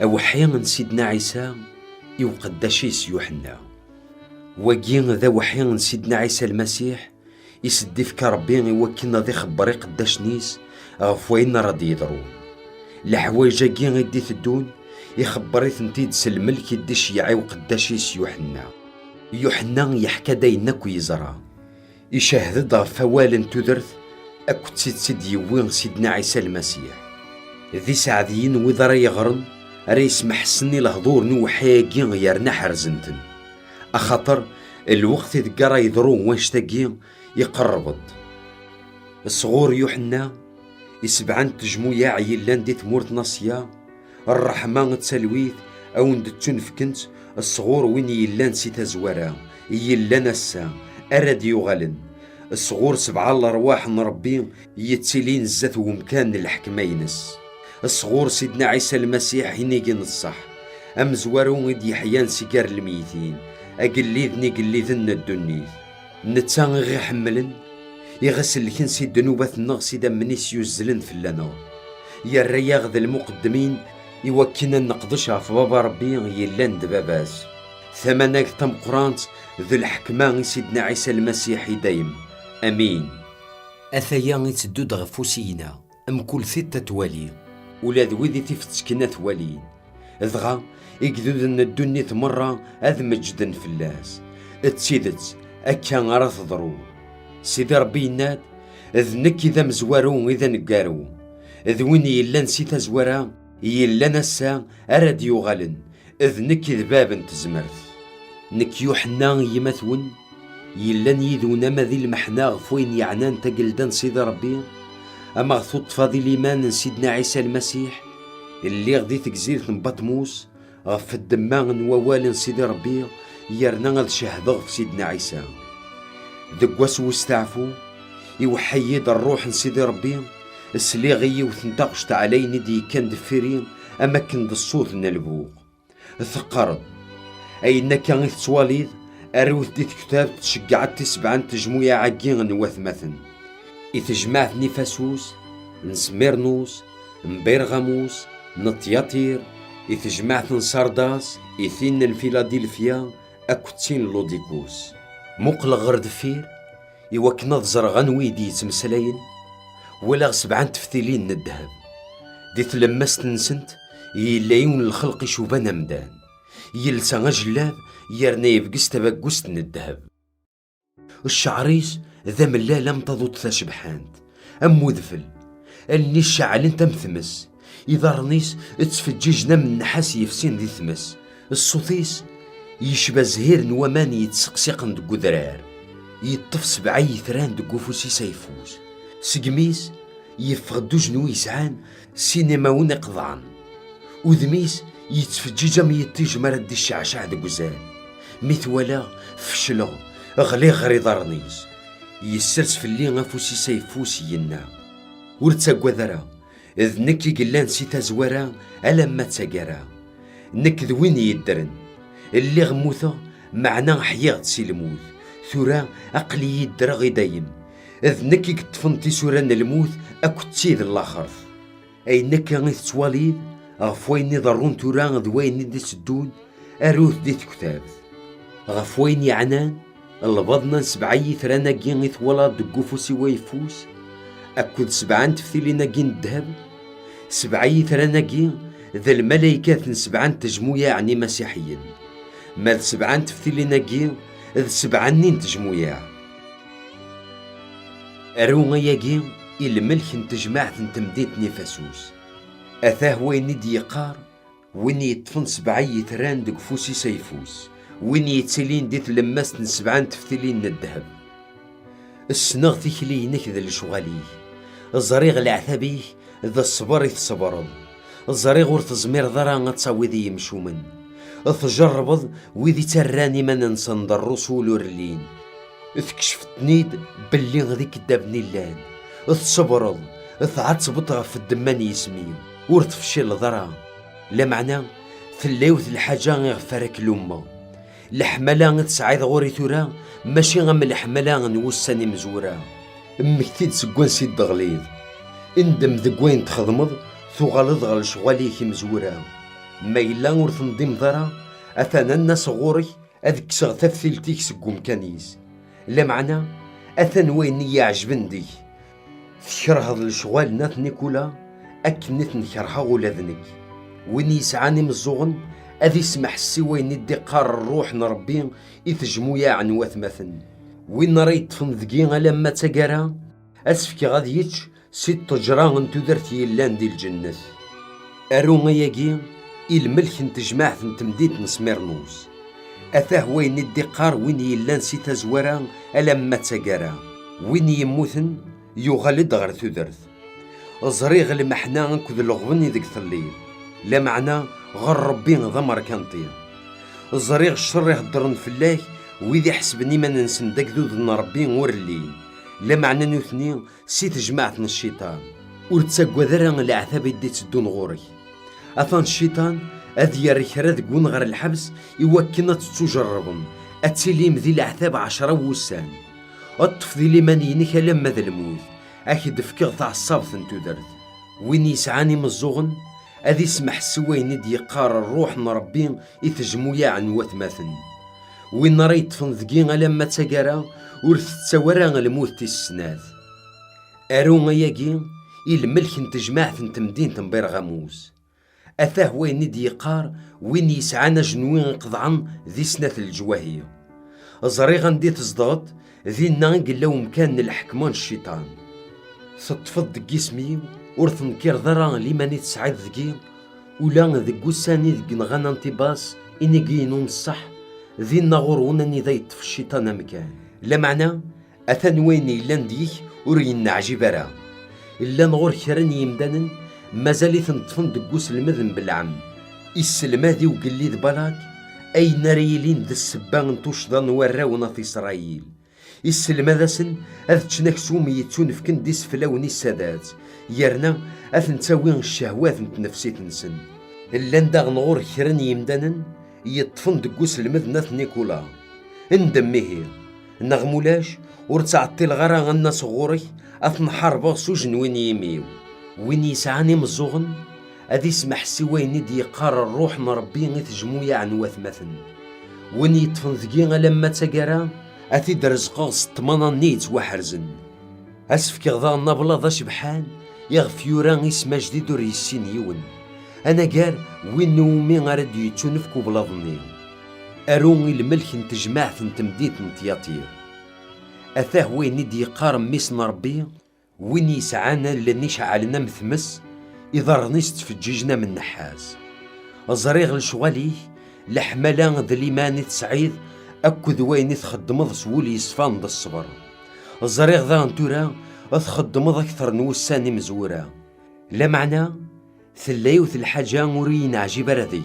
أوحي سيدنا عيسى يوقداشيس يوحنا، وكي ذا وحي سيدنا عيسى المسيح يسدي فك ربي يوكلنا ذي خبري قداش نيس غف وين راد يضرون الحوايج كي غيدي تدون يخبري ثنتيد سلملك يدي شيعي وقداشيس يوحنا يحكى داينا كويزرا يشاهد غف فوال تدرث أكو تسيد يوين سيدنا عيسى المسيح ذي سعديين وذرا يغرن ريس محسني الهضور نوحياكي غيرنا حرزنتن أخاطر الوقت تقرا يضرو واشتاقي يقربض الصغور يوحنا يسبعن تجمويا عيلان دي تمورت ناصيا الرحمة تسلويث أو ندتون فكنت الصغور وين يلان سيتا زوارا يلان السا أراد يغلن الصغور سبع الأرواح نربي يتسلين الزات ومكان الحكمة ينس الصغور سيدنا عيسى المسيح ينيقي نصح أم زوارو يد يحيان سيقار الميتين أقليذني قليذن الدنيث نتسان غي حملن يغسل لكن سيد دنوبة النغ سيدا منيس يوزلن في اللنا يرى ياغذ المقدمين يوكينا نقضشها في بابا ربي يلان دباباز ثمانك تم قرانت ذو الحكمة سيدنا عيسى المسيح دايم أمين. أثيا يتدود غفوسينا أم كل ثيتا توالي ولا ذويذي تفتسكنا ثوالين ذغا يقدودن الدنيا مرة أذ مجدا في اللاس اتسيدت أكا غرا تضرو سيدي ربي يناد ذنك إذا مزوارو إذا نقارو ذوين يلان سيتا زوارا يلان السا أراد يغالن ذنك ذباب تزمرث نك يوحنا يمثون يلان يذونا مذي المحنا غفوين يعنان تقلدان سيدي ربي أما غثوط فاضي الإيمان سيدنا عيسى المسيح اللي غدي تكزير بطموس غف الدمان ووالن سيدي ربي يرنا غد شهد في سيدنا عيسى دقواس وستعفو يوحيد الروح سيدي ربي السليغي وثنتقشت علي ندي كان دفيري أما كان الصوت نلبوغ ثقرد أين كان يتسواليد أروث ديت كتاب تشجعت تسبعان تجمويا عاقين نواث مثن يتجمعت نفاسوس نسميرنوس مبيرغاموس نطياطير يتجمعت نسارداس يثين الفيلادلفيا أكوتين لوديكوس مقل غردفير يوكنا زرغان ويدي يتمسلاين ولا سبعان تفتيلين الذهب دي تلمست نسنت يلايون الخلق شوبانا مدان يلسا جلاب يرنا يبقس تبقست الذهب الشعريس ذا ملا لم تضوط تشبحانت أم مذفل أني الشعل تمثمس إذا رنيس تفججنا من نحاس يفسين ذي ثمس الصوتيس يشبه زهير نوامان يتسقسقن دقو ذرار يطف سبعي ثران دقو فوسي سيفوس سقميس يفقدو جنو يسعان سينماون قضعن وذميس يتفجج ميتيج مرد الشعشع دقو زان مثولا فشلا غلي غريض رنيس يسرس في اللي غفوسي سيفوس ينا ورتساقوا ذرا إذ نكي قلان سيتا زوارا ألما تساقرا نك ذوين يدرن اللي غموثا معنا حياغ تسي الموت ثورا أقلي يدرغي دايم إذ نكي كتفنتي سوران الموت أكو تسيد اللاخرف أي نكي غيث تواليد غفوين ضرون ثورا ذوين دي سدون أروث دي كتاب غفوين يعنان البضنا سبعي ثرانا كين يثولا دقو فوسي ويفوس أكد سبعان تفتيلينا كين الذهب سبعي ثرانا كين ذا الملايكات سبعان تجمويا يعني مسيحيين مال سبعان تفتيلينا كين ذا سبعانين تجمويا أرونا ياكين الملك تجمعت تمديت نفاسوس أثاه وين يدي يقار وين يطفن سبعي ثران دق فوسي سيفوس وين يتسلين ديت لماس نسبعان تفتلين الذهب. السنغ تيكلينك ذا الشغالي، الزريغ العثابي ذا الصبر يتصبرض، الزريغ ور تزمير ضرا غتصاوي ذي يمشومن، تجربض ويدي تراني ما ننسى الرسول ورلين، تكشف تنيد باللي غادي كدابني اللان، تصبرض تعتبط في الدمان يسميو ور تفشل ضرا. لا معنى ثلاوث الحاجة غفارك الأمة، الحملة تسعيد غوري ثورا ماشي غم الحملة نوساني مزورا. مكتيد سكوان سيد دغليظ اندم ذكوين تخدمض ثغلظ غل شغاليك مزورا. ما إلا ور تنضيم ضرا أثانا الناس غوري أذك سغتاف ثلتيك سكو مكانيس. لا معنى أثان وين يعجبن ديك تكره هذا الشغال نات نيكولا أكنت نكرها ولا ذنك. وين يسعاني مزوغن أذي يسمح السوين يدي قار الروح نربي يتجمو يا عن وثمثن. وين ريت فنذقين لما تقرا أسفكي غادي يتش ست تجران تدرتي اللان دي الجنة. أرو ياقي الملك نتجمع تمديت نسميرنوس أثاه وين يدي قار وين يلان سيتا زورا ألما تقرا وين يموثن يغلد غير تدرت. زريغ المحنا كذ الغبن ذيك ثليل. لا معنى غير ربي ضمر كنطير. الزريغ الشر يهدرن فلاك ويدي حسبني ما ننسن داك ذود نربي ورلين. لا معنى نوثني سيت جماعتنا الشيطان ورتساقوا ذرا العذاب يدي تدون غوري. أثان الشيطان أذ يري كراد قون غير الحبس يوكنا تتجربن أتسليم ذي العذاب 10 وسان. أطف ذي لمانينك لما ذا الموت أكيد فكر تاع الصابث انتو درت. وين يسعاني مزوغن أذي يسمح السوين يدي يقار الروح نربي يتجمو يا عن وثماثن. وين ريت فنذقين لما تقرا ورث تسورا الموت تيسناث. أرو ياقي الملك نتجمع تمدين تنبير غاموس أثاه وين يدي يقار وين يسعانا جنوين قضعن ذي سناث الجواهية. زريغا ندي تصدغط ذي النانق لو مكان الحكمان الشيطان تطفض دقي سميو ورث نكير ضرا لماني تسعيد ذقي ولا ذقو ساني ذقي نغانا انتباس إني قينون الصح ذي النغورون اني ذا يطف الشيطان مكان. لا معنى أثان وين إلا نديك ورين عجيبرا إلا نغور كران يمدانن مازالي تنطفن دقوس المذن بالعم السلمة ذي وقلي ذبلاك أي ناريلين ذا السبان توشضان وراونا في إسرائيل. السلمة ذا سن أذ تنكسوم يتون في كنديس فلاوني السادات يرنا أذ نتاوين الشهوات نتنفسيت نسن. إلا نداغ نغور كران يمدانن يطفن دقوس المذنة نيكولا اندميه نغمولاش ورتعطي الغرا الناس غوري أثن حربا سجن وين يميو. وين يسعاني مزوغن أذي يسمح سوين يدي يقار الروح نربي يتجمو عن وثمثن. وين يطفن ذقينا لما تقرا أثي درزقا سطمانا نيت وحرزن. أسفك غضا النبلا ذا شبحان يغفيورا اسما جديد وريسين يون. أنا قال وين نومي غارد يتونفكو بلاظني أروني الملك نتجمع تمديت نتياطير. أثاه وين يدي يقار ميس نربي وين يسعانا لاني شعلنا مثمس إذا رغنيست في الجيجنا من نحاس. الزريغ لشغاليه لحملان ذا ماني تسعيد أكد وين تخدمض سولي يصفان ذا الصبر. الزريغ ذا انتورا تخدمض أكثر نوساني مزورا. لا معنى ثلايوث الحاجة مرين عجيب ردي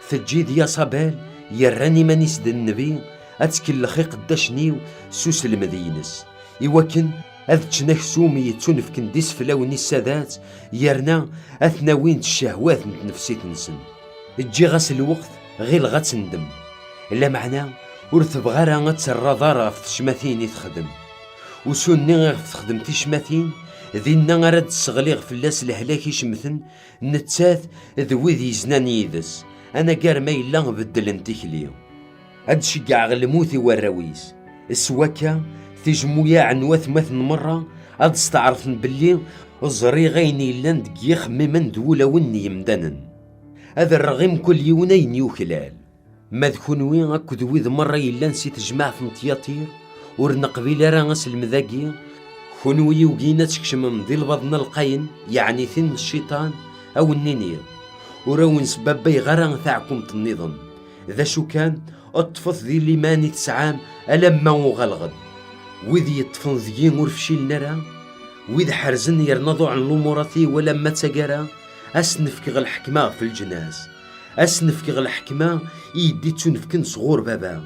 ثجيد يا صبال يراني ماني سد النبي أتكل خيق قداشنيو سوس المدينس إوكن أذ تنكسومي يتونف كنديس فلاوني السادات يرنا أثناوين الشهوات نتنفسيت نسن. تجي غاس الوقت غير غتندم. لا معنى ورث بغارا غتسرى ضارا في تشماثين يتخدم وسوني غير تخدم تشماثين ذينا غراد تسغليغ فلاس الهلاك يشمثن نتساث ذويذ يزنان يدس. أنا قار ما إلا بدل انتكلي هاد شقع غلموثي والرويس السواكا تجمويا عن وثمثن مرة هاد استعرفن بلي الزريغين إلا ندقيخ ممن دولا وني يمدانن. هذا الرغيم كل يونين يوكلال ما ذكونوين أكو ذويذ مرة إلا نسيت جماعة نتياطير ورنقبيل راس المذاقية كونو يوقينا تكشم ذي البضن القين يعني ثن الشيطان أو النينير وراون سبابي غران ثاعكم النظام ذا شو كان اطفث ذي ليماني تسعام ألما وغلغد، وذي يطفن ذي ورفشي النرا، وذي حرزن يرنضو عن الأموراتي ولما تسقرا، أسنفك غا الحكمة في الجناس، أسنفك غا الحكمة يدي تنفكن صغور بابا،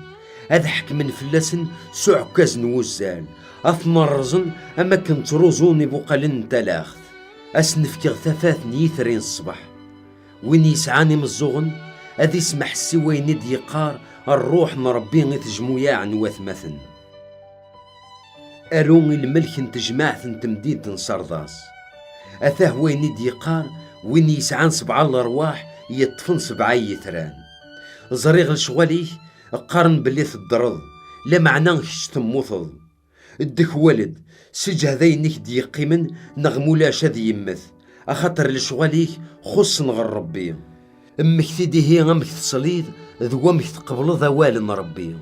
هذا حكمن فلاسن سعكاز نوزال، أثمر رزن أما كنت روزوني بقلن تلاخت، أسنفك غثافات نيثرين الصبح، وين يسعاني مزوغن أذي يسمح السوين ندي يقار الروح نربي غيتجمويا عن وثمثن. أروني الملك نتجمعث نتمديد نصرداس، أثاه وين ندي يقار وين يسعان 7 الأرواح يطفن 7 يثران. زريغ لشغاليه قارن باللي تضرض لا معناه شتم وثض، الدك ولد سج هذينك دي قيمن نغمولا شذ يمث، أخطر لشغاليه خص نغر ربي، أمك تدي هي أمك تصليد ذو أمك تقبل ذوال ربي،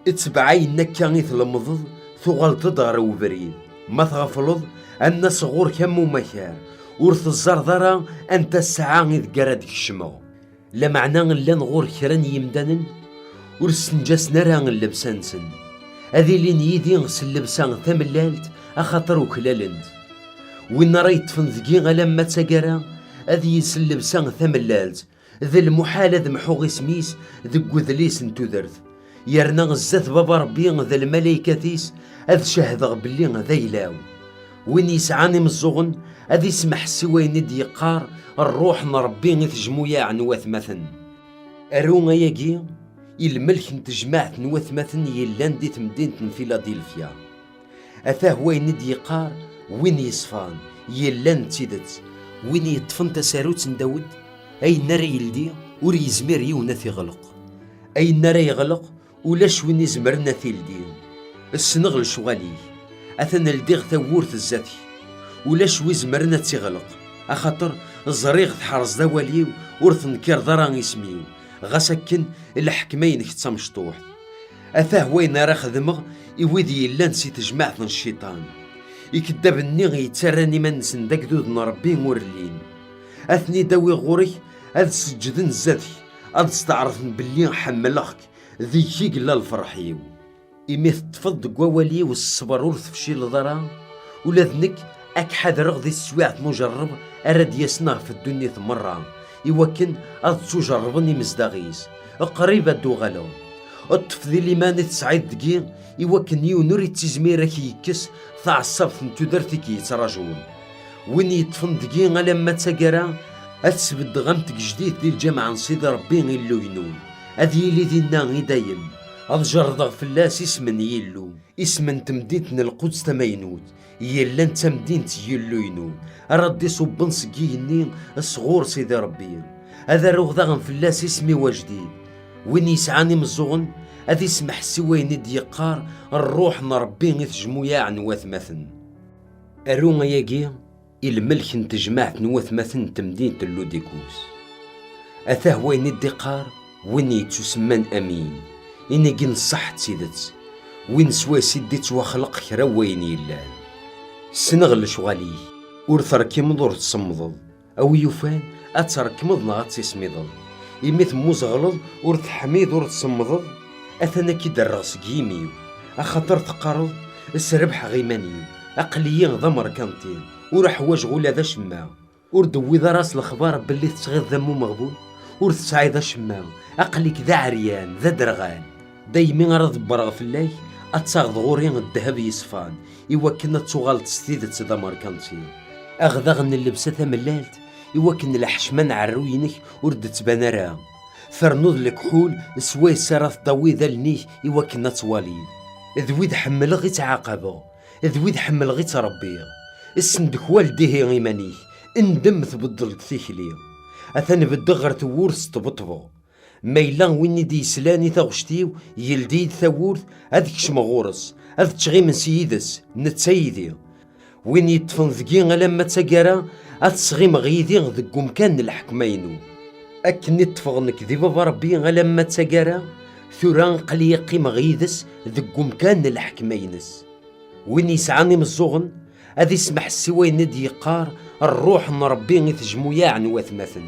اتبعي نكا غيث المضض ثغال تدار وبريد، ما تغفلض أن صغور كم ومكار، ورث الزرذرة أنت الساعة إذ قرادك الشمغ، لا معنى لا نغور كران يمدانن، ورسنجاس نران اللبسانسن، هذي لين يدي غسل لبسان ثملالت أخاطر وكلالنت، وين رايت فنذقي لما تسقرا هذي يسل لبسان ثملالت، ذا المحال ذا محوغ اسميس ذا قذليس نتودرث، يرنا غزات بابا ربي ذا الملايكاتيس أذ شهد باللي ذا يلاو، وين يسعاني مزوغن أذ يسمح سوين ندي يقار الروح نربي نتجمويا عن وثمثن. أرونا ياقي الملك نتجمعت نوثمثن يلان دي تمدينة فيلادلفيا، أثاه وين ندي يقار وين يصفان يلان تيدت، وين يطفن تساروت نداود أي نرى يلدي ور يزمير يونا يغلق، أي نرى يغلق ولاش وين يزمرنا يلدي، السنغل شغاليه أثن الديغ ثورث الزاتي ولاش ويزمرنا تيغلق، أخاطر الزريغ تحرز دواليو ورث نكير ضران يسميو، غسكن الحكمين كتا مشطوح، أثاه وين راه خدمغ يويدي يلان سي تجمعت الشيطان، يكدب النيغ يتسراني من سندك دود نربي مورلين، أثني داوي غوري أذ سجدن زاتي أذ استعرفن باللي حملخك ذي كيقلا الفرحيو، إميث تفض قوالي والصبر ورث فشي لضرا، ولا ذنك أك حد رغذي السواعت مجرب أراد يسناه في الدنيا مرة، يوكن أذ تجربني مزداغيس قريبة دوغالو، الطفل اللي ما نتسعيد دقيق يوكن يونوري تزميرك يكس تعصب نتودرتك يتراجون، وين يطفن دقيق لما تسقرا أتسبد غمتك جديد دي الجامعة نصيد ربي غيلو ينون، أذي يلي دينا غي دايم أضجر فلاس اسم يلو، اسم تمدينة القدس تمينوت يلا انت مدينة يلو ينو، ردي صبن سقيني الصغور سيدي ربي، هذا رغضا فلاس اسمي وجديد، وين يسعاني مزوغن هذا يسمح سوين ندي يقار الروح نربي نتجمويا عن وثمثن. أرونا ياقي الملك نتجمعت نوثمثن تمدينة اللوديكوس، أثاه وين ندي قار وين يتسمن أمين، إني جن صح تسيدت وين سوا سيدت وخلق كرا وين يلان، سنغل شغاليه ورثركي مضور تصمضض أو يوفان أتركمض نغا تسميضض، يميث موز غلظ ورث حميد ورث تصمضض، أثنا كي درس كيميو أخاطر تقارض السربح غيمانيو، أقليين ضمر كانتين وراح واجغول هذا شما، وردوي ذا راس الأخبار باللي تشغل ذمو مغبول، ورث سعيد شما أقليك ذا عريان ذا درغان، دايمين راه ضبرغ في الليل أتصاغ غورين الذهب يصفان، يوكن تشغل تستيدت ذا ماركانتين، أغذغن اللبسة ثملالت يوكن الحشمان عروينك ورد تبان راه، ثرنوض الكحول سواي سارات ضوي ذا النيه يوكن تواليد، ذويد حمل غي تعاقبه، ذويد حمل غي تربيه، السندك والديه غيمانيه، اندم تبدل تثيكليه، أثن بالدغر تورث تبطبو، ميلان وين دي سلاني تغشتيو يلديد ثورث هذيك شمغورس، هذ تشغي من سيدس نتسيدي، وين يطفن ذقي لما تسقرا أتصغي مغيدي ذق مكان الحكمينو، أكني تفغنك ذي بابا ربي لما تسقرا ثوران قليقي مغيدس ذق مكان الحكمينس، وين يسعاني مزوغن هذا يسمح السوين ندي يقار الروح نربي تجمويا عن وثمثن.